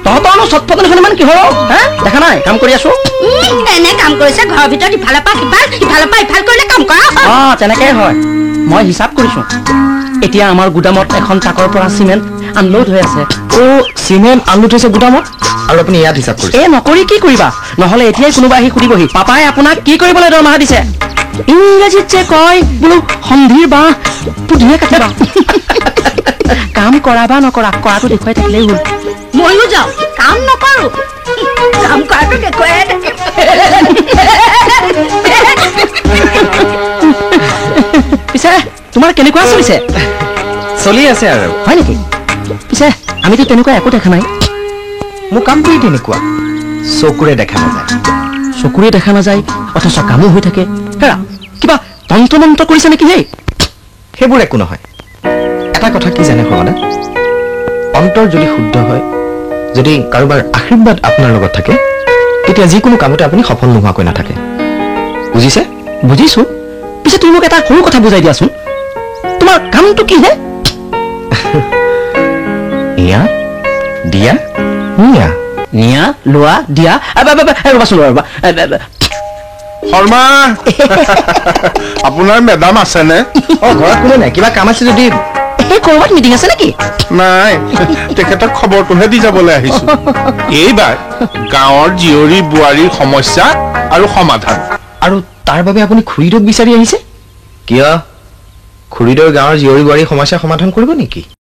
তহঁতৰনো চটপটনিখন ইমান কিহৰ দেখা নাই কাম কৰি আছো এনে কাম কৰিছে ঘৰৰ ভিতৰত ইফালৰ পৰা ইফাল কৰিলে কাম কৰা তেনেকৈ হয় মই হিচাপ কৰিছো এতিয়া আমাৰ গুদামত এখন ট্ৰাকৰ পৰা চিমেণ্ট আনলোড হৈ আছে চিমেণ্ট আনলোড হৈছে গুদামত আৰু আপুনি ইয়াত হিচাপ কৰিছে নকৰি কি কৰিবা নহ'লে এতিয়াই কোনোবা আহি সুধিবহি পাপাই আপোনাক কি কৰিবলৈ দৰমহা দিছে ইংৰাজীত যে কয় বোলো সন্ধিৰ বাঁহ পুধিয়ে কাটিবা কাম কৰা বা নকৰা কৰাটো দেখুৱাই থাকিলেই হ'ল ময়ো যাওঁ কাম নকৰো কাম কৰাটো দেখুৱাই থাকে পিছে তোমাৰ কেনেকুৱা চলিছে চলি আছে আৰু হয় নেকি পিছে আমিতো তেনেকুৱা একো দেখা নাই মোৰ কামটোৱেই তেনেকুৱা চকুৰে দেখা নাযায় অথচ কামো হৈ থাকে হেৰা কিবা তন্ত্ৰ মন্ত্ৰ কৰিছে নেকি হেই সেইবোৰ একো নহয় এটা কথা কি জানে সমাদা অন্তৰ যদি শুদ্ধ হয় যদি কাৰোবাৰ আশীৰ্বাদ আপোনাৰ লগত থাকে তেতিয়া যিকোনো কামতে আপুনি সফল নোহোৱাকৈ নাথাকে বুজিছে বুজিছো পিছে তুমি মোক এটা সৰু কথা বুজাই দিয়াচোন তোমাৰ কামটো কি হে ইয়া দিয়া নিয়া নিয়া লোৱা দিয়া ৰ'বাচোন ৰ'বা শৰ্মা আপোনাৰ মেডাম আছেনে ঘৰত কোনো নাই কিবা কাম আছে যদি কৰবাত মিটিং আছে নেকি নাই তেখেতক খবৰটোহে দি যাবলৈ আহিছো এইবাৰ গাঁৱৰ জীয়ৰী বোৱাৰীৰ সমস্যা আৰু সমাধান আৰু তাৰ বাবে আপুনি খুৰীদক বিচাৰি আহিছে কিয় খুৰীদৰ গাঁৱৰ জীয়ৰী বোৱাৰীৰ সমস্যা সমাধান কৰিব নেকি